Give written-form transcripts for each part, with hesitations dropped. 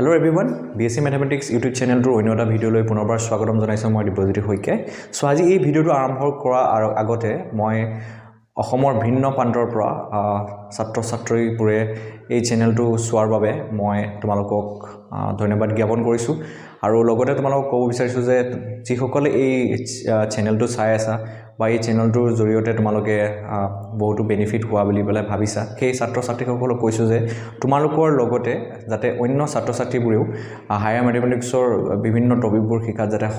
Hello everyone, BSc Mathematics YouTube channel to অন্য এটা video লৈ পুনৰবাৰ স্বাগতম জনাইছো মই দিব্যজ্যোতি হৈকে সো আজি এই ভিডিওটো আৰম্ভ কৰা আগতে মই অসমৰ ভিন্ন প্ৰান্তৰ পৰা ছাত্ৰ ছাত্ৰীবোৰে এই চেনেলটো চোৱাৰ বাবে মই তোমালোকক ধন্যবাদ জ্ঞাপন কৰিছো আৰু লগতে তোমালোকক ক'ব বিচাৰিছো যে যিসকলে এই চেনেলটো চাই আছা বা এই চেনেলটোৰ জৰিয়তে তোমালোকে বহুতো বেনিফিট হোৱা বুলি বলে ভাবিছা সেই ছাত্ৰ ছাত্ৰীসকলক কৈছো যে তোমালোকৰ লগতে যাতে অন্য ছাত্ৰ ছাত্ৰীবোৰেও হায়াৰ ম্যাথমেটিক্সৰ বিভিন্ন টপিকবোৰ শিকাত যাতে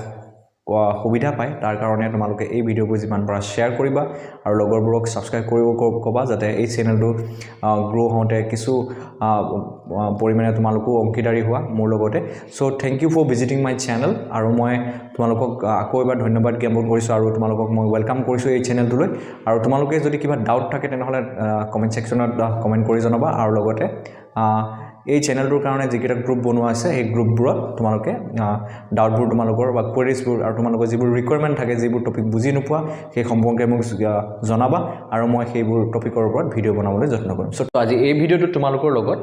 সুবিধা পায় তাৰ কাৰণে তোমালোকে এই ভিডিওবোৰ যিমান পৰা শেয়াৰ কৰিবা আৰু লগৰবোৰক সাবস্ক্ৰাইব কৰিব ক'বা যাতে এই চেনেলটো গ্ৰো হওঁতে কিছু পৰিমাণে তোমালোকো অংশীদাৰী হোৱা মোৰ লগতে so thank you for visiting my channel আৰু মই তোমালোকক আকৌ এবাৰ ধন্যবাদ জ্ঞাপন কৰিছো আৰু তোমালোকক মই ওয়েলকাম কৰিছো এই চেনেলটোলৈ আৰু তোমালোকে যদি কিবা ডাউট থাকে তেনেহলে কমেন্ট সেকশনত কমেন্ট কৰি জনাবা আৰু লগতে এই চেনেলটোৰ কাৰণে যিকেইটা গ্ৰুপ বনোৱা আছে এই গ্ৰুপবোৰত তোমালোকে ডাউটবোৰ তোমালোকৰ বা কোৱেৰিজবোৰ আৰু তোমালোকৰ যিবোৰ ৰিকোয়াৰমেন্ট থাকে যিবোৰ টপিক বুজি নোপোৱা সেই সম্পৰ্কে মোক জনাবা আৰু মই সেইবোৰ টপিকৰ ওপৰত ভিডিও বনাবলৈ যত্ন কৰিম সো আজি এই ভিডিওটো তোমালোকৰ লগত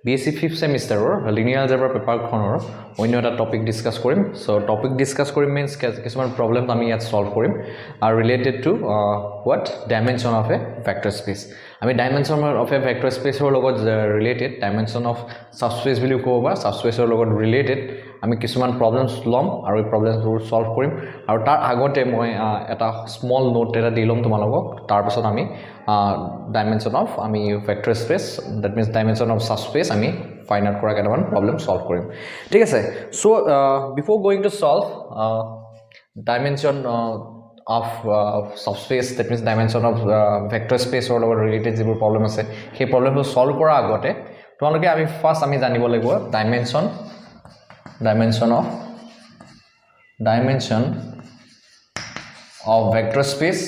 BSc 5th সেমিষ্টাৰৰ লিনিয়াৰ এলজেব্ৰা পেপাৰখনৰ অন্য এটা টপিক ডিসকাস কৰিম সো টপিক ডিসকাস কৰিম মিন্স কিছুমান প্ৰবলেম আমি ইয়াত সলভ কৰিম আৰু related to what dimension of A vector space আমি ডাইমেনশন অফ এ ভেক্টৰ স্পেচৰ লগত ৰিলেটেড ডাইমেনশন অফ সাবস্পেচ বুলি কোৱা সাবস্পেচৰ লগত ৰিলেটেড আমি কিছুমান প্ৰবলেমছ লম আৰু এই প্ৰবলেমবোৰ সলভ কৰিম আৰু তাৰ আগতে মই এটা স্মল নোট এটা দিলম তোমালোকক তাৰ পিছত আমি dimension of আমি vector space that means dimension of subspace আমি find out কৰা কেটামান problem solve কৰিম ঠিক আছে so before going to solve dimension of subspace that means dimension of vector space or related যিবোৰ problem আছে সেই problemবোৰ solve কৰা আগতে তোমালোকে আমি ফাৰ্স্ট আমি জানিব লাগিব dimension of vector space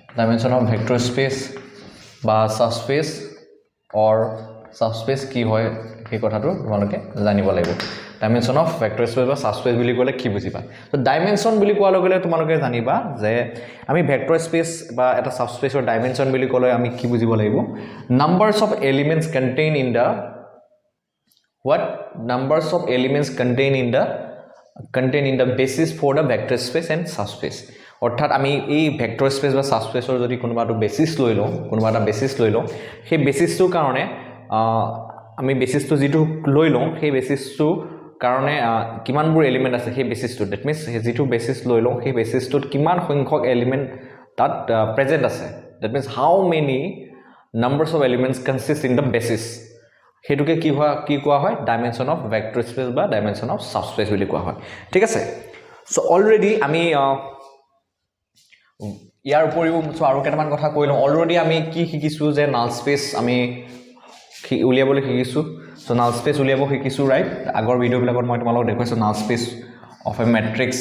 dimension of vector space বা subspace or subspace কি হয় এই কথাটো তোমালোকে জানিব লাগিব dimension of vector space বা subspace বুলি ক'লে কি বুজিবা তো dimension বুলি কোৱাৰ লগে লগে তোমালোকে জানিবা যে আমি vector space বা এটা subspace or dimension বুলি ক'লে আমি কি বুজিব লাগিব numbers of elements contained in the what numbers of elements contained in the basis for the vector space and subspace অৰ্থাৎ আমি এই ভেক্টৰ স্পেচ বা সাবস্পেচৰ যদি কোনোবাটো বেসিস লৈ লওঁ কোনোবাটা বেসিস লৈ লওঁ সেই বেসিসটোৰ কাৰণে আমি বেসিসটো যেটো লৈ লওঁ সেই বেসিসটো কাৰণে কিমানবোৰ এলিমেন্ট আছে সেই বেসিসটো দ্যাট মিন্স যেটো বেসিস লৈ লওঁ সেই বেসিসটোত কিমান সংখ্যক এলিমেন্ট তাত প্ৰেজেন্ট আছে that means how many numbers of elements consist in the basis হেতুকে কি কোৱা হয় ডাইমেনশন অফ ভেক্টৰ স্পেচ বা ডাইমেনশন অফ সাবস্পেচ বুলি কোৱা হয় ঠিক আছে সো অলৰেডি আমি ইয়াৰ উপৰিও আৰু কেটামান কথা কৈলো অলৰেডি আমি কি শিকিছো যে নাল স্পেচ আমি উলিয়াবলৈ শিকিছো সো নাল স্পেচ উলিয়াব শিকিছো ৰাইট আগৰ ভিডিও বিলাকত মই তোমালোকক দেখাইছো নাল space of A matrix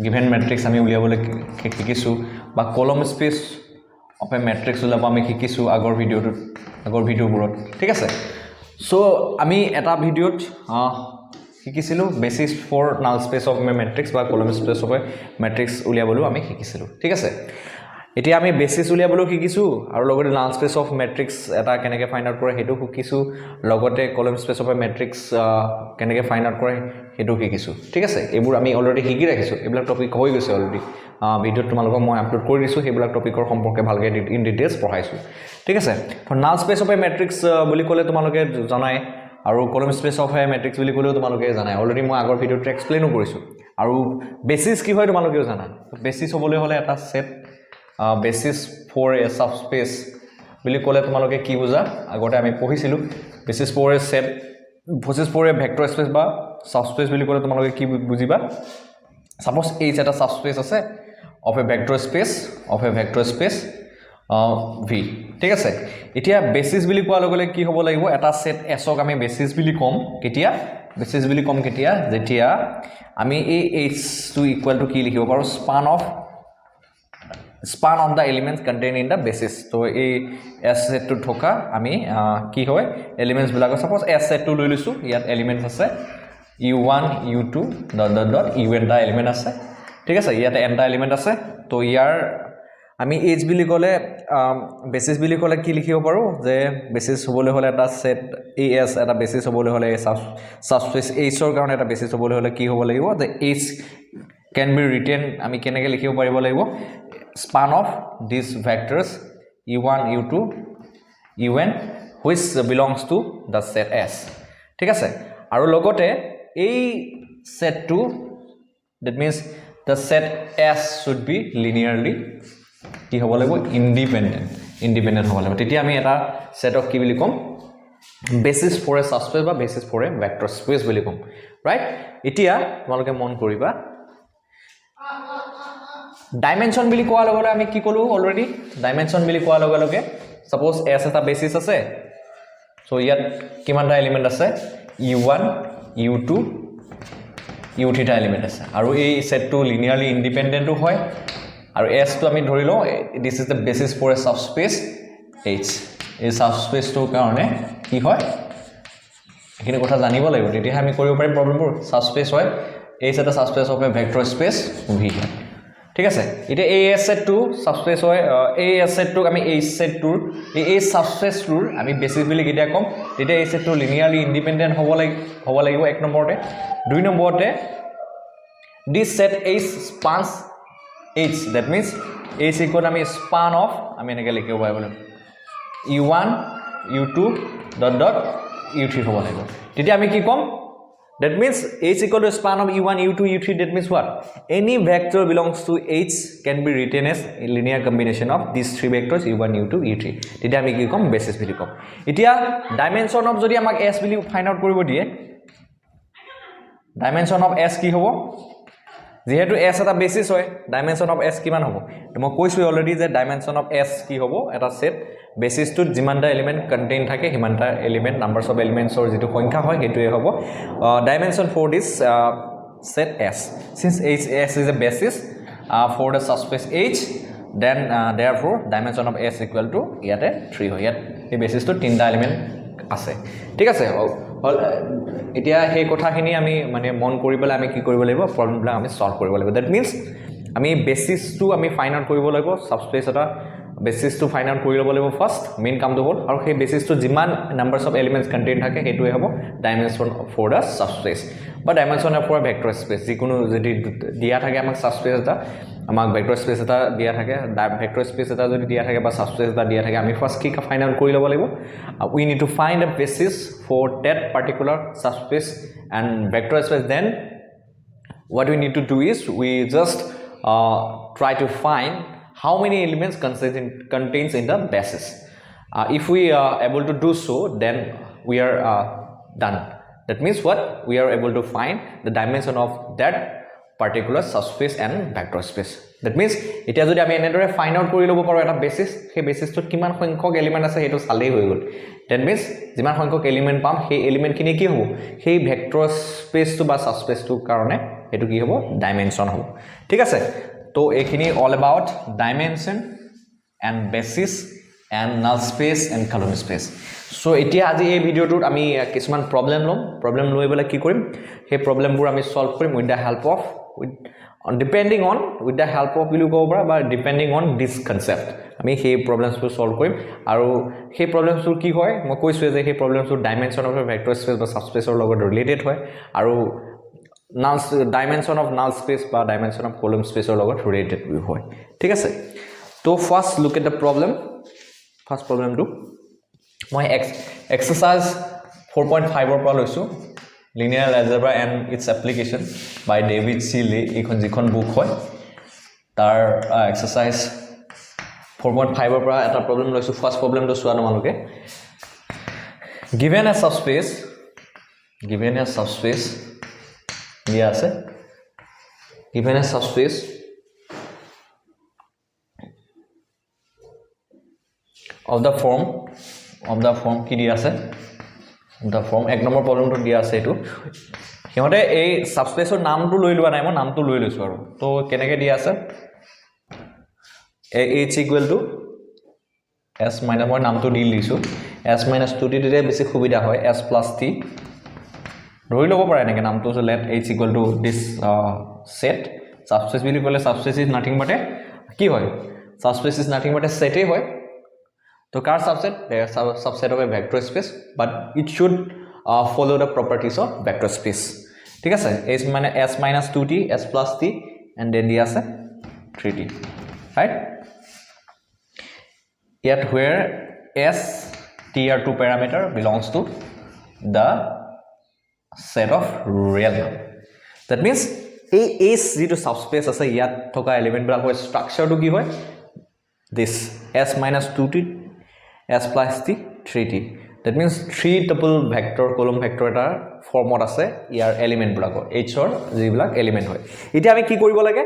given matrix আমি উলিয়াবলৈ শিকিছো বা কলম স্পেচ অফ এ ম্যাট্ৰিক্স উলিয়াব আমি শিকিছো আগৰ ভিডিওবোৰত ঠিক আছে সো আমি এটা ভিডিওত শিকিছিলো বেসিস ফৰ নাল স্পেচ অফ এ ম্যাট্ৰিক্স বা কলম স্পেচ অফ এ ম্যাট্ৰিক্স উলিয়াবলৈ আমি শিকিছিলো ঠিক আছে এতিয়া আমি বেসিস উলিয়াবলৈ শিকিছো আৰু লগতে নাল স্পেচ অফ ম্যাট্ৰিক্স এটা কেনেকৈ ফাইন্ড আউট কৰে হেতু শিকিছো লগতে কলম স্পেচ অফ এ ম্যাট্ৰিক্স কেনেকৈ ফাইন্ড আউট কৰে হেতু শিকিছো ঠিক আছে এইবোৰ আমি অলৰেডি শিকি ৰাখিছো এইবিলাক টপিক হৈ গৈছে অলৰেডি ভিডিওত তোমালোকক মই আপলোড কৰি দিছো সেইবিলাক টপিকৰ সম্পৰ্কে ভালকৈ ইন ডিটেইলছ পঢ়াইছো ঠিক আছে নাল স্পেচ অফ এ ম্যাট্ৰিক্স বুলি ক'লে তোমালোকে জানাই আৰু কলম স্পেচ অফ এ ম্যাট্ৰিক্স বুলি ক'লেও তোমালোকে জানাই অলৰেডি মই আগৰ ভিডিওত এক্সপ্লেইনো কৰিছো আৰু বেসিস কি হয় তোমালোকেও জানা বেসিস হ'বলৈ হলে এটা set basis for a subspace বুলি ক'লে তোমালোকে কি বুজা আগতে আমি পঢ়িছিলো basis for a set basis for a vector space বা subspace বুলি ক'লে তোমালোকে কি বুজিবা সাপোজ এই এটা subspace আছে of a vector space v ঠিক আছে এতিয়া basis বুলি কোৱাৰ লগে লগে কি হ'ব লাগিব এটা সেট s ক আমি basis বুলি কম কেতিয়া যেতিয়া আমি এই h to equal to কি লিখিব পাৰো span of the elements contained in the basis তো এই s set to থকা আমি কি হয় এলিমেন্টস বিলাক সাপোজ s set to লৈ লৈছো ইয়াত এলিমেন্টস আছে u1 u2 un টা এলিমেন্ট আছে ঠিক আছে ইয়াতে n টা এলিমেন্ট আছে তো ইয়াৰ আমি এইচ বুলি ক'লে বেচিছ বুলি ক'লে কি লিখিব পাৰোঁ যে বেচিছ হ'বলৈ হ'লে এটা সেট এএছ এটা বেচিছ হ'বলৈ হ'লে সাবস্পেস এইচৰ কাৰণে এটা বেচিছ হ'বলৈ হ'লে কি হ'ব লাগিব যে এইচ can be written আমি কেনেকৈ লিখিব পাৰিব লাগিব span of these vectors u1 u2 un which belongs to the set S ঠিক আছে আৰু লগতে এই সেটটো that means the set S should be linearly কি হ'ব লাগিব independent হ'ব লাগিব তেতিয়া আমি এটা সেটক কি বুলি কম basis for a subspace বা basis for a vector space বুলি কম right এতিয়া তোমালোকে মন কৰিবা ডাইমেনশন বুলি কোৱাৰ লগে লগে আমি কি কলো অলৰেডি ডাইমেনশন বুলি কোৱাৰ লগে লগে সাপোজ S এটা বেসিস আছে সো ইয়াত কিমানটা এলিমেন্ট আছে u1 u2 u3 টা এলিমেন্ট আছে আৰু এই সেটটো লিনিয়াৰলি ইন্ডিপেন্ডেন্টও হয় আৰু S টো আমি ধৰি লওঁ this is the basis for a subspace H এই সাবস্পেসটোৰ কাৰণে কি হয় এখিনি কথা জানিব লাগিব তেতিয়া আমি কৰিব পাৰিম প্ৰবলেমবোৰ সাবস্পেস হয় H এটা subspace of A vector space V ঠিক আছে এটা এই সেটটো সাবস্পেস হয় এই সেটটোক আমি এই সেটটোৰ এই সাবস্পেসটোৰ আমি বেসিস বুলি কেতিয়া কম তেতিয়া এই সেটটো লিনিয়াৰলি ইন্ডিপেন্ডেন্ট হ'ব লাগিব এক নম্বৰতে দুই নম্বৰতে this set H spans H that means H equal আমি span of আমি এনেকৈ লিখিব পাৰিব u1 u2 ... u3 হ'ব লাগিব তেতিয়া আমি কি কম that means H equal to span of u1 u2 u3 that means what any vector belongs to H can be written as a linear combination of these three vectors u1 u2 u3 তেতিয়া আমি কি কম basis বুলি কম এতিয়া dimension of যদি আমাক S বুলি find out কৰিব দিয়ে ডাইমেনশন অফ S কি হ'ব যেহেতু S এটা বেসিস হয় ডাইমেনশন অফ S কিমান হ'ব মই কৈছো অলৰেডি যে ডাইমেনশন অফ S কি হ'ব এটা সেট বেসিসটো যিমানটা এলিমেন্ট কন্টেইন থাকে হিমানটা এলিমেন্ট নাম্বাৰস অফ এলিমেন্টছৰ যেটো সংখ্যা হয় হেতুৱে হ'ব dimension for this set S since S is a basis for the subspace H then therefore dimension of S equal to ইয়াতে 3 হয় ইয়াত এই বেসিসটো তিনটা এলিমেন্ট আছে ঠিক আছে এতিয়া সেই কথাখিনি আমি মানে মন কৰিবলে আমি কি কৰিব লাগিব প্ৰবলেমবিলাক আমি সলভ কৰিব লাগিব দ্যাট মিন্স আমি বেসিসটো আমি ফাইন্ড আউট কৰিব লাগিব সাবস্পেস এটা বেসিসটো ফাইন্ড আউট কৰি ল'ব লাগিব ফাৰ্স্ট মেইন কামটো হ'ল আৰু সেই বেসিসটো যিমান নাম্বাৰস অফ এলিমেন্টছ কন্টেইন থাকে হেতুৱে হ'ব ডাইমেনশন ফৰ দা সাবস্পেস বা ডাইমেনশন ফৰ ভেক্টৰ স্পেস যিকোনো যদি দিয়া থাকে আমাক সাবস্পেস এটা আমাক ভেক্টৰ স্পেস এটা দিয়া থাকে ভেক্টৰ স্পেস এটা যদি দিয়া থাকে বা সাবস্পেস এটা দিয়া থাকে আমি ফাৰ্স্ট কি ফাইন্ড আউট কৰি ল'ব লাগিব we need to find a basis for that particular subspace and vector space then what we need to do is we just try to find how many elements contains in the basis if we are able to do so then we are done that means what we are able to find the dimension of that particular subspace and vector space that means এটা যদি আমি এনেদৰে find out কৰি ল'ব পাৰো এটা basis সেই বেসিসটোত কিমান সংখ্যক এলিমেন্ট আছে হেতু চালেই হৈ গ'ল that means যিমান সংখ্যক এলিমেন্ট পাম সেই এলিমেন্ট খিনি কি হ'ব সেই ভেক্টৰ স্পেসটো বা সাবস্পেসটোৰ কাৰণে হেতু কি হ'ব ডাইমেনশন হ'ব ঠিক আছে তো এইখিনি all about dimension and basis and null space and column space so এতিয়া আজি এই ভিডিওটোত আমি কিছুমান প্ৰবলেম লৈ বলে কি কৰিম সেই প্ৰবলেমবোৰ আমি সলভ কৰিম with the help of depending on with the help of will go over but depending on this concept আমি সেই প্ৰবলেমছবোৰ সলভ কৰিম আৰু সেই প্ৰবলেমছবোৰ কি হয় মই কৈছো যে সেই প্ৰবলেমছবোৰ ডাইমেনশন অফ ভেক্টৰ স্পেস বা সাবস্পেসৰ লগত ৰিলেটেড হয় আৰু null dimension of null space বা dimension of column space লগত related হয় ঠিক আছে তো first look at the problem first প্ৰবলেমটো মই এক্সাৰসাইজ 4.5 ৰ পৰা লৈছো linear algebra and its application by David C. Lee এইখন যিখন বুক হয় তাৰ এক্সাৰসাইজ 4.5 ৰ পৰা এটা প্ৰবলেম লৈছো ফাৰ্স্ট প্ৰবলেমটো চোৱা তোমালোকে given a subspace দিয়া আছে given a subspace of the form কি দিয়া আছে the form এক নম্বৰ প্ৰবলেমটো দিয়া আছে এটো হিমতে এই সাবস্পেসৰ নামটো লৈ লোৱা নাই মই নামটো লৈ লৈছো আৰু তো কেনেকৈ দিয়া আছে h equal to s minus মই নামটো দি লিছো s minus 2t দিলে বেছি সুবিধা হয় s plus t ধৰি ল'ব পাৰে নেকি নামটো so let h equal to this set subspace বুলি ক'লে subspace is nothing but কি হয় subspace is nothing but a set হয় তো কাৰ subset subset of a vector space but it should follow the properties of vector space ঠিক আছে s minus 2t s plus t and then দিয়া আছে 3t right yet where s t are two parameter belongs to the set of real number that means a যেটো subspace আছে ইয়াত থকা element বিলাক হয় স্ট্ৰাকচাৰটো কি হয় this s minus 2t s plus t 3t that means 3 tuple vector column vector এটা ফৰ্মত আছে ইয়াৰ এলিমেন্ট বিলাক h ৰ যিবিলাক এলিমেন্ট হয় এতিয়া আমি কি কৰিব লাগে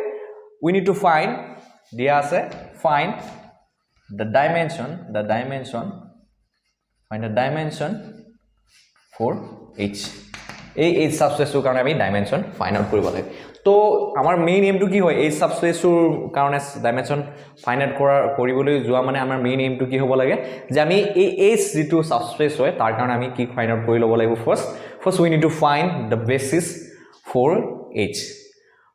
we need to find দিয়া আছে find the dimension for h এই h subspace ৰ কাৰণে আমি ডাইমেনশন ফাইন্ড আউট কৰিব লাগে তো আমাৰ মেইন এমটো কি হয় h subspace ৰ কাৰণে ডাইমেনশন ফাইন্ড আউট কৰিবলৈ যোৱা মানে আমাৰ মেইন এমটো কি হ'ব লাগে যে আমি এই h যেটো subspace হয় তাৰ কাৰণে আমি কি ফাইন্ড আউট কৰি ল'ব লাগিব first we need to find the basis for h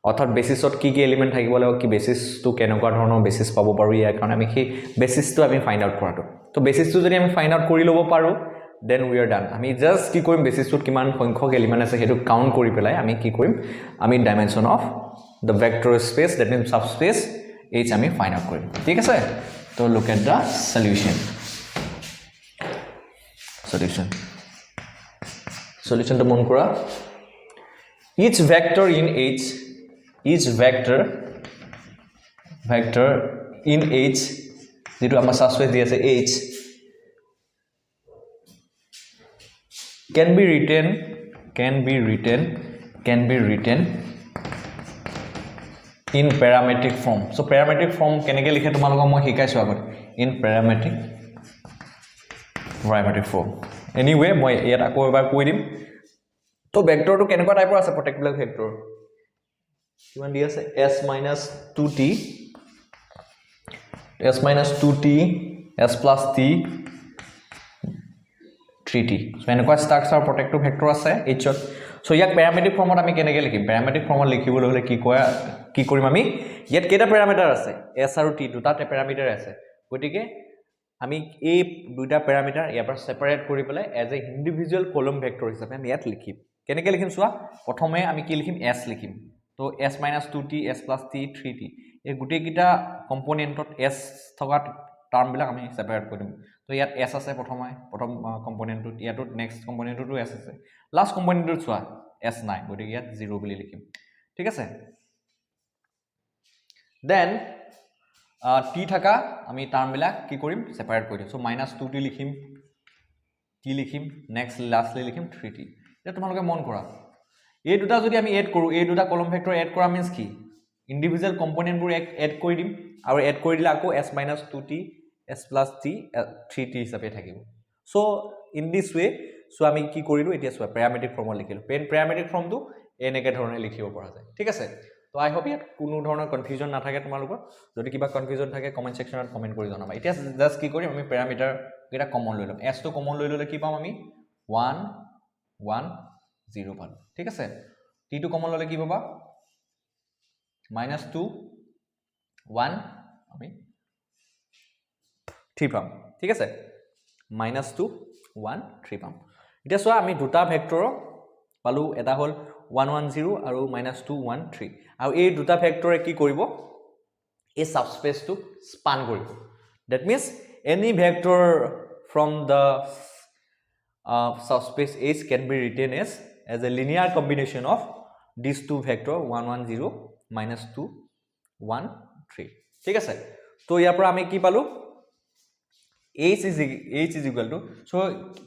অৰ্থাৎ বেসিছত কি কি এলিমেন্ট থাকিব লাগিব কি বেসিসটো কেনেকুৱা ধৰণৰ বেসিস পাব পাৰো ইয়াৰ কাৰণে আমি কি বেসিসটো আমি ফাইন্ড আউট কৰাটো তো বেসিসটো যদি আমি ফাইন্ড আউট কৰি ল'ব পাৰো then we are done আমি জাস্ট কি কৰিম বেসিসটোত কিমান সংখ্যক এলিমেন্ট আছে হেতু কাউন্ট কৰি পেলাই আমি কি কৰিম আমি dimension of the vector space that means subspace h আমি ফাইন্ড আউট কৰিম ঠিক আছে তো look at the solution to মন কৰা each vector in h যেটো আমাৰ subspace দি আছে h can be written in parametric form so parametric form কেনেকৈ লিখে তোমালোকক মই শিকাইছো আগত in parametric form anyway মই ইয়াত আকৌ এবাৰ কৈ দিম তো ভেক্টৰটো কেনেকুৱা টাইপৰ আছে প্ৰটেক্টিভ ভেক্টৰ কিমান দি আছে s minus 2t s plus t 3t so এনেকুৱা স্ট্ৰাকচাৰ প্ৰটেক্টিভ ভেক্টৰ আছে h ত so ইয়াক প্যাৰামেট্ৰিক ফৰ্মত আমি কেনেকৈ লিখিম প্যাৰামেট্ৰিক ফৰ্মত লিখিবলৈ হলে কি কৰিম আমি ইয়াত কেইটা প্যাৰামিটাৰ আছে s আৰু t দুটা প্যাৰামিটাৰ আছে গতিকে আমি এই দুটা প্যাৰামিটাৰ ইয়াৰ পৰা সেপাৰেট কৰি পেলাই এজ এ ইন্ডিভিজুৱেল কলম ভেক্টৰ হিচাপে আমি ইয়াত লিখিম কেনেকৈ লিখিম চোৱা প্ৰথমে আমি কি লিখিম s লিখিম তো s minus 2t s plus t 3t এই গোটেই কিটা কম্পোনেন্টত s থকা টার্ম বিলাক আমি সেপাৰেট কৰি দিম তো ইয়াত s আছে প্ৰথম কম্পোনেন্টত ইয়াতো নেক্সট কম্পোনেন্টটো s আছে লাষ্ট কম্পোনেন্টটো চোৱা s নাই গতিকে ইয়াত 0 বুলি লিখিম ঠিক আছে দেন t থাকা আমি টার্ম বিলাক কি কৰিম সেপাৰেট কৰি দিম সো -2t লিখিম t লিখিম নেক্সট লাষ্টলি লিখিম 3t এটা তোমালোকে মন কৰা এই দুটা যদি আমি এড কৰো এই দুটা কলম ভেক্টৰ এড কৰা মিন্স কি ইন্ডিভিজুৱেল কম্পোনেন্টবোৰ এড কৰি দিম আৰু এড কৰি দিলে আকৌ s minus 2t s plus t 3t হিচাপে থাকিব so in this way so আমি কি কৰিলো এতিয়া সো প্যাৰামেট্ৰিক ফৰ্মত লিখিলো প্যাৰামেট্ৰিক ফৰ্মটো এনেকে ধৰণে লিখিব পৰা যায় ঠিক আছে তো আই হোপ ইয়াত কোনো ধৰণৰ কনফিউজন নাথাকে তোমালোকৰ যদি কিবা কনফিউজন থাকে কমেন্ট সেকশনত কমেন্ট কৰি জনাবা এতিয়া জাস্ট কি কৰিম আমি প্যাৰামিটাৰ কেইটা কমন লৈ লম s টো কমন লৈ ললে কি পাম আমি 1 1 0 পাম ঠিক আছে t টো কমন ললে কি পাবা -2 1 আমি 3 পাম ঠিক আছে -2 1 3 পাম এতিয়া চোৱা আমি দুটা ভেক্টৰ পালো এটা হল 1 1 0 আৰু -2 1 3 আৰু এই দুটা ভেক্টৰে কি কৰিব এই সাবস্পেসটো স্পান কৰিব that means any vector from the subspace H can be written as a linear combination of these two vector 1 1 0 -2 1 3 ঠিক আছে তো ইয়াৰ পৰা আমি কি পালো h is equal to so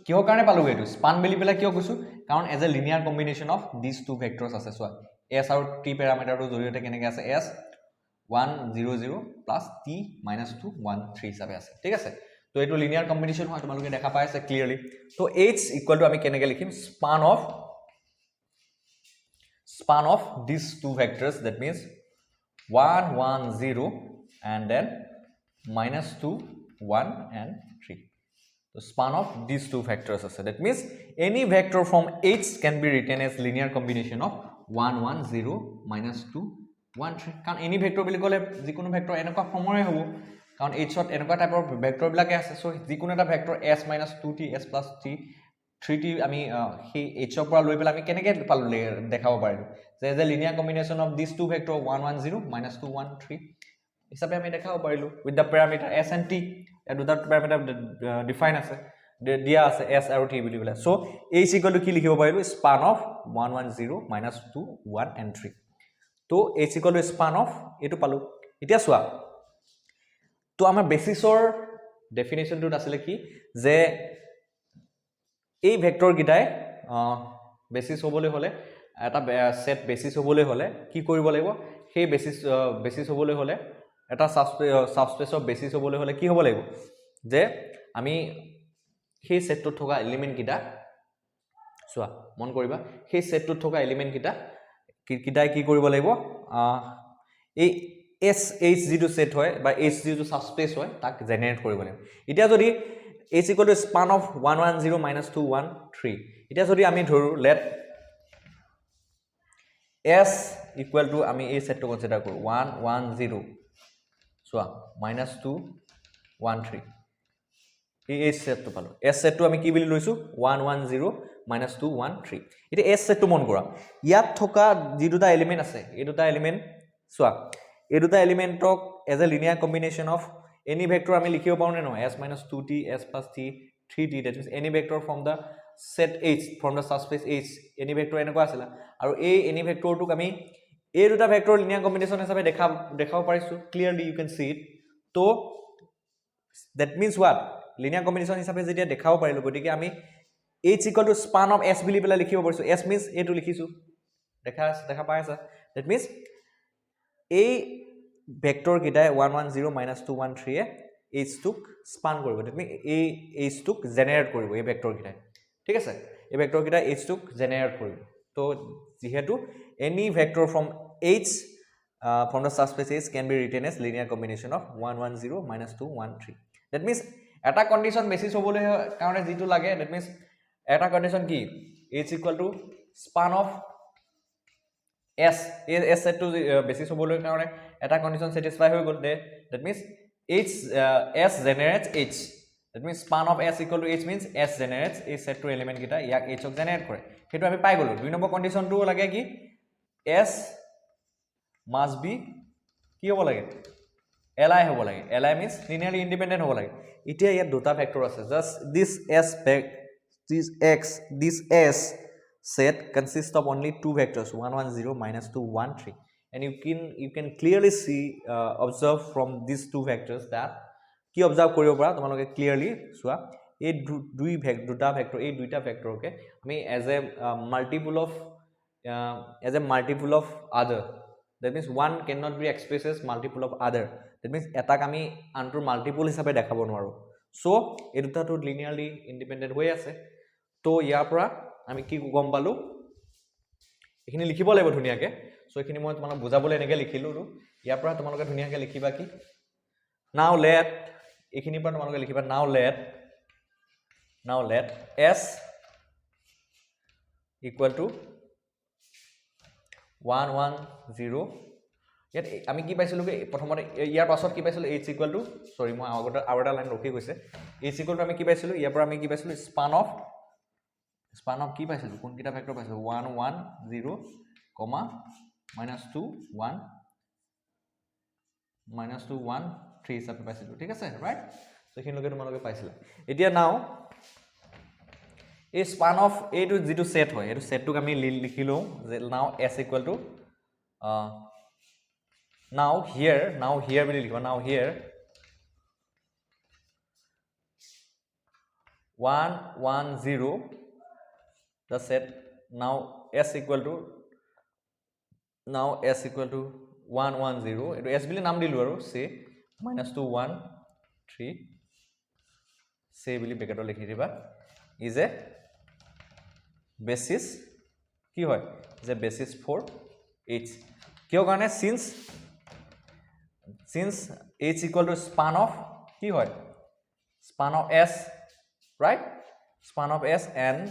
কিহৰ কাৰণে পালো এটো স্পান বেলি পেলা কিয় কৈছো কাৰণ as a linear combination of these two vectors আছে সো s আৰু t প্যাৰামিটাৰটো জৰিয়তে কেনেকৈ আছে s 1 0 0 plus t -2 1 3 হিচাপে আছে ঠিক আছে তো এটো লিনিয়াৰ কম্বিনেশন হয় তোমালোকে দেখা পাই আছে ক্লিয়াৰলি তো h ইকুৱেল টু আমি কেনেকৈ লিখিম span of these two vectors that means 1 1 0 and then -2 1 and 3 the span of these two vectors ase that means any vector from H can be written as linear combination of 1 1 0 -2 1 3 kan any vector bili kole jikono vector enaka formore hobo কাৰণ H-ত এনেকুৱা টাইপৰ ভেক্টৰবিলাকে আছে so যিকোনো এটা vector s - 2t s + t 3t আমি সেই H-ৰ পৰা লৈ পেলাই আমি কেনেকৈ পালো দেখাব পাৰিলো যে as a linear combination of this two vector 1 1 0 - 2 1 3 হিচাপে আমি দেখাব পাৰিলো with the parameter s and t এই দুটা পেৰামিটাৰ ডিফাইন আছে দিয়া আছে s আৰু t বুলি পেলাই সো h ইকুৱেল টু কি লিখিব পাৰিলো স্পান অফ 1 1 0 - 2 1 and 3 তো h equal to span of এটো পালো এতিয়া চোৱা তো আমাৰ বেসিসৰ ডেফিনেশনটো আছিলে কি যে এই ভেক্টৰ গিটাই বেসিস হ'বলৈ হলে এটা সেট বেসিস হ'বলৈ হলে কি কৰিব লাগিব সেই বেসিস হ'বলৈ হলে এটা সাবস্পেসৰ বেসিস হ'বলৈ হলে কি হ'ব লাগিব যে আমি সেই সেটটোত থকা এলিমেন্ট কিটা চোৱা মন কৰিবা সেই সেটটোত থকা এলিমেন্ট কিটা কিটাই কি কৰিব লাগিব এই s h যেটো সেট হয় বা h যেটো সাবস্পেস হয় তাক জেনাৰেট কৰিব লাগিব এতিয়া যদি h equal to span of 1 1 0 - 2 1 3 এতিয়া যদি আমি ধৰু let s equal to আমি এই সেটটো কনসিডাৰ কৰো 1 1 0 সোয়া -2 1 3 এই সেটটো পালো s সেটটো আমি কি বুলি লৈছো 1 1 0 - 2 1 3 এটা s সেটটো মন কৰা ইয়াত থকা যি দুটা এলিমেন্ট আছে এই দুটা এলিমেন্ট সোয়া এই দুটা এলিমেন্টক as a linear combination of any vector আমি লিখিব পাৰো নে ন s - 2t s + t 3t that means any vector from the set h from the subspace h any vector এনেকুৱা আছিল আৰু এই any vector টোক আমি এই দুটা ভেক্টৰ লিনিয়াৰ কম্বিনেশন হিচাপে দেখাব পাৰিছো clearly you can see it তো that means what linear combination হিচাপে যেতিয়া দেখাব পাৰিলো গতিকে আমি h equal to span of s বুলি পেলাই লিখিব পাৰিছো s means এটো লিখিছো দেখা পাই আছে that means এই ভেক্টৰ কিটাই 1 1 0 - 2 1 3 এ h টুক স্পান কৰিব তুমি এই h টুক জেনাৰেট কৰিব এই ভেক্টৰ কিটাই ঠিক আছে এই ভেক্টৰ কিটাই h টুক জেনাৰেট কৰিব তো যেহেতু any vector from h from the subspace h can be written as linear combination of 1 1 0 - 2 1 3 that means এটা কন্ডিশন বেসিস হ'বলৈ কাৰণে যেটো লাগে that means এটা কন্ডিশন কি h equal to span of s set to basis হ'বলৈ কাৰণে এটা কন্ডিশন satisfy হৈ গল that means h s generates h that means span of s equal to h means s generates a set to element কিটা ইয়াক h ক generate কৰে হেতু আমি পাই গলো দুই নম্বৰ কন্ডিশনটো লাগে কি s must be কি হ'ব লাগে li হ'ব লাগে li means linearly independent হ'ব লাগে এতিয়া ইয়াত দুটা ভেক্টৰ আছে just this s set consists of only two vectors 1 1 0 - 2 1 3 and you can clearly see observe from these two vectors that কি observe কৰিব পৰা তোমালোকে clearly চোৱা এই দুটা ভেক্টৰ এই দুইটা ভেক্টৰকে আমি as a multiple of other that means one cannot be expressed as multiple of other that means এটাক আমি আনটোৰ মাল্টিপল হিচাপে দেখাব নোৱাৰো সো এই দুটাটো লিনিয়াৰলি ইন্ডিপেন্ডেন্ট হৈ আছে তো ইয়াৰ পৰা আমি কি গম পালো এখিনি লিখিব লাগিব ধুনিয়াকে সো এখিনি মই তোমাক বুজাবলৈ এনেকৈ লিখিলো ইয়াৰ পৰা তোমালোকে ধুনিয়াকে লিখিবা কি now let এখিনি পৰা তোমালোকে লিখিবা now let s equal to 1 1 0 ইয়াত আমি কি পাইছিলো কি প্ৰথমতে ইয়াৰ পাছত কি পাইছিলো h equal to সৰি মই আগৰটা লাইন ৰখি গৈছে h equal to আমি কি পাইছিলো ইয়াৰ পৰা আমি কি পাইছিলো span of কি পাইছিলো কোন কিটা ভেক্টৰ পাইছিলো 1 1 0 -2 1 -2 1 3 হিচাপে পাইছিলো ঠিক আছে ৰাইট সো এখিনলৈকে তোমালোকে পাইছিলা এতিয়া নাও এই span of এইটো যেটো সেট হয় এটো সেটটোক আমি লিখিলো যে নাও s equal to now here বুলি লিখিবা now here 1 1 0 the set now s equal to 1 1 0 এটো s বুলি নাম দিলো আৰু say -2 1 3 say বুলি ব্ৰেকেটত লিখি দিবা is a basis কি হয় is a basis for h কিয় কাৰণে since h equal to span of কি হয় span of s right span of s and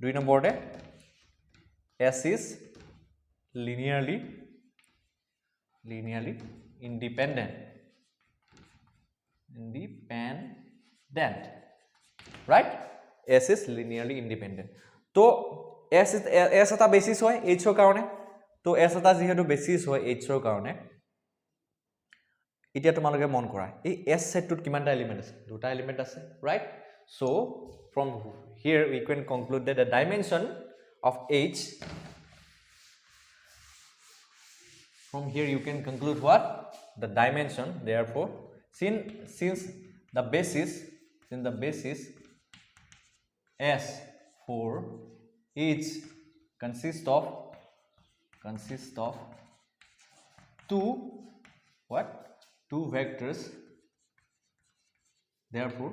দুই নম্বৰতে s is linearly independent independent, right? S is linearly independent. So S এটা basis হয় H ৰ কাৰণে, তো S এটা যেহেতু বেসিস হয় H ৰ কাৰণে, এতিয়া তোমালোকে মন কৰা এই S সেটটোত কিমানটা এলিমেন্ট আছে? দুটা এলিমেন্ট আছে, right? So from here we can conclude that the dimension of H, from here you can conclude what? The dimension, therefore, since the basis S for each consists of two vectors, therefore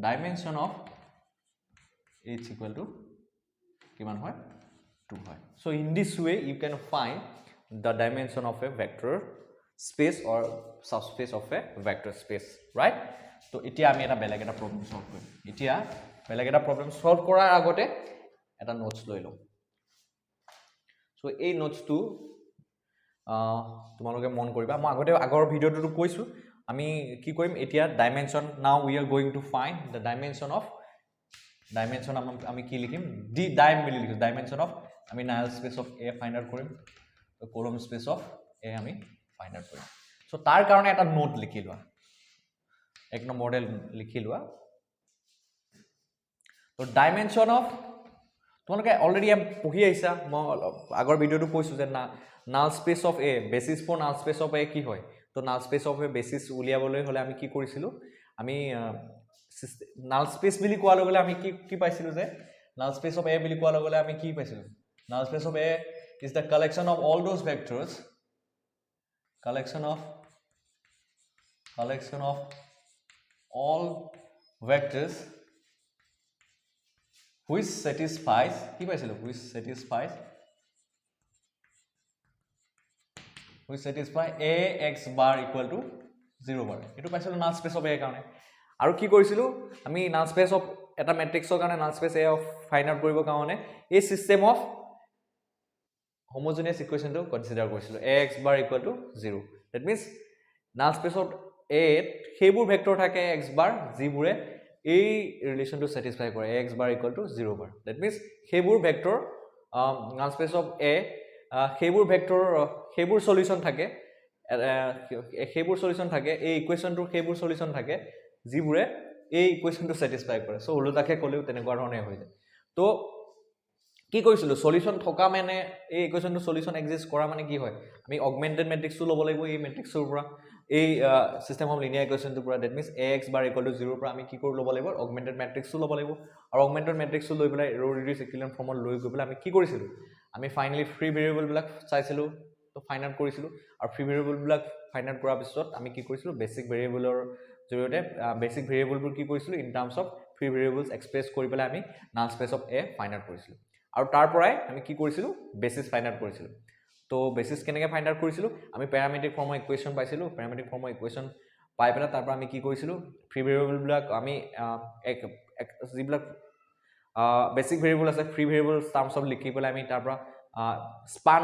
dimension of H equal to kiman hoy? 2 hoy. So in this way you can find the dimension of a vector space or subspace of a vector space, right? So etia ami eta beleg eta problem solve korim. Etia beleg eta problem solve korar agote eta notes loi lo. So ei notes tu তোমালোকে মন কৰিবা, মই আগতে আগৰ ভিডিওটো কৈছো আমি কি কৰিম এতিয়া dimension, now we are going to find the dimension of আমি কি লিখিম ডি ডাইম বুলি লিখিম, ডাইমেনশন অফ আমি নাল space of A find out কৰিম, তো কলম স্পেস অফ এ আমি ফাইন্ড আউট কৰিম। সো তাৰ কাৰণে এটা নোট লিখি লোৱা, এক নম্বৰতে লিখি লোৱা। তো ডাইমেনশন অফ তোমালোকে অলৰেডি পঢ়ি আহিছা, মই আগৰ ভিডিওটো কৈছো যে না null space of A, basis for null space of A কি হয়? তো নাল স্পেস অফ এ বেসিস উলিয়াবলৈ হলে আমি কি কৰিছিলো, আমি নাল স্পেস বুলি কোৱাৰ লগে আমি কি পাইছিলো যে নাল স্পেস অফ এ বুলি কোৱাৰ লগে আমি কি পাইছিলো, নাল space of A is the collection of all those vectors, collection of all vectors which satisfies কি পাইছিলো, which satisfy a x bar equal to 0 bar, এটো পাইছিলো নাল স্পেস অফ এ কাৰণে। আৰু কি কৰিছিলো আমি নাল স্পেস অফ এটা ম্যাট্ৰিক্সৰ কাৰণে null space A of find out কৰিব কাৰণে এই system of homogeneous equation to consider কৰিছিলো x bar equal to 0, that means null space of a হেবুৰ ভেক্টৰ থাকে x bar যিবোৰে এই ৰিলেশন টু satisfy কৰে x bar equal to 0 bar, that means হেবুৰ vector null space of a হেবুৰ vector হেবুৰ সলিউশন থাকে, এই ইকুৱেশনটোৰ হেবুৰ সলিউশন থাকে যিবোৰে এই ইকুৱেশনটো satisfy কৰে। সো উলটাকে কলেও তেনেকুৱা ধৰণে হৈ যায়। তো কি কৰিছিলো সলিউশন থকা মানে এই ইকুৱেশনটো সলিউশন এক্সিস্ট কৰা মানে কি হয়, আমি অগমেন্টেড ম্যাট্ৰিক্সটো ল'ব লাগিব এই ম্যাট্ৰিক্সৰ পৰা, এই সিস্টেম অফ লিনিয়াৰ ইকুৱেশনটোৰ পৰা, that means ax bar equal to 0 পৰা আমি কি কৰি ল'ব লাগিব অগমেন্টেড ম্যাট্ৰিক্সটো ল'ব লাগিব। আৰু অগমেন্টেড ম্যাট্ৰিক্সটো লৈ পেলাই ৰ ৰিডিউস ইকুইভ্যালেন্ট ফৰ্মত লৈ গৈ পেলাই আমি কি কৰিছিলো, আমি ফাইনালি ফ্ৰী ভেৰিয়েবল বিলাক চাইছিলো, তো ফাইন্ড আউট কৰিছিলো। আৰু ফ্ৰী ভেৰিয়েবল বিলাক ফাইন্ড আউট কৰাৰ পিছত আমি কি কৰিছিলো বেসিক ভেৰিয়েবলৰ জৰিয়তে বেসিক ভেৰিয়েবলবোৰ কি কৰিছিলো in terms of free variables express কৰি পেলাই আমি নাল space of A find out কৰিছিলো। আৰু তাৰ পৰাই আমি কি কৰিছিলো বেসিস ফাইন্ড আউট কৰিছিলো। তো বেসিস কেনেকৈ ফাইন্ড আউট কৰিছিলো, আমি প্যাৰামেট্ৰিক ফৰ্মৰ ইকুৱেশন পাইছিলো, প্যাৰামেট্ৰিক ফৰ্মৰ ইকুৱেশন পাই পেলাই তাৰ পৰা আমি কি কৰিছিলো ফ্ৰী ভেৰিয়েবল বিলাক আমি যিবিলাক বেসিক ভেৰিয়েবল আছে ফ্ৰী ভেৰিয়েবল টাৰ্মছ অফ লিখি পেলাই আমি তাৰ পৰা স্পান